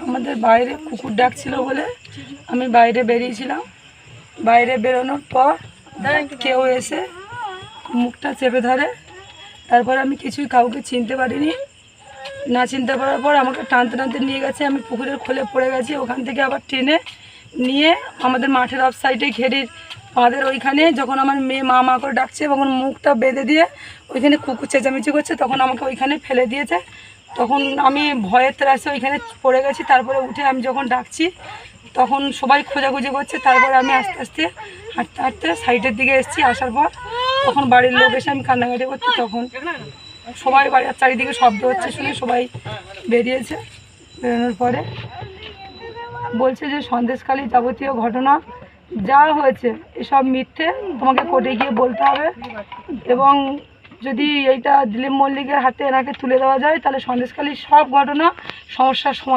আমাদের বাইরে কুকুর ডাকছিল বলে আমি বাইরে বেরিয়েছিলাম। বাইরে বেরোনোর পর কেউ এসে মুখটা চেপে ধরে। তারপরে আমি কিছুই কাউকে চিনতে পারিনি। না চিনতে পারার পর আমাকে টানতে টানতে নিয়ে গেছে। আমি পুকুরের খোলে পড়ে গেছি। ওখান থেকে আবার টেনে নিয়ে আমাদের মাঠের অফ সাইডে ঘেরির আমাদের ওইখানে যখন আমার মেয়ে মা মা করে ডাকছে তখন মুখটা বেঁধে দিয়ে ওইখানে কুকুর চেঁচামেচি করছে, তখন আমাকে ওইখানে ফেলে দিয়েছে। তখন আমি ভয়ের ত্রাসে ওইখানে পড়ে গেছি। তারপরে উঠে আমি যখন ডাকছি তখন সবাই খোঁজাখুঁজি করছে। তারপরে আমি আস্তে আস্তে হাঁটতে হাঁটতে সাইডের দিকে এসেছি। আসার পর তখন বাড়ির লোক এসে আমি কান্নাকাটি করছি। তখন সবাই বাড়ির চারিদিকে শব্দ হচ্ছে শুনে সবাই বেরিয়েছে। বেরোনোর পরে বলছে যে সন্দেশখালী যাবতীয় ঘটনা যা হয়েছে এসব মিথ্যে, তোমাকে কোর্টে গিয়ে বলতে হবে এবং যদি এইটা দিলীপ মল্লিকের হাতে এনাকে তুলে দেওয়া যায় তাহলে সন্দেশখালীর সব ঘটনা সমস্যার সমাধান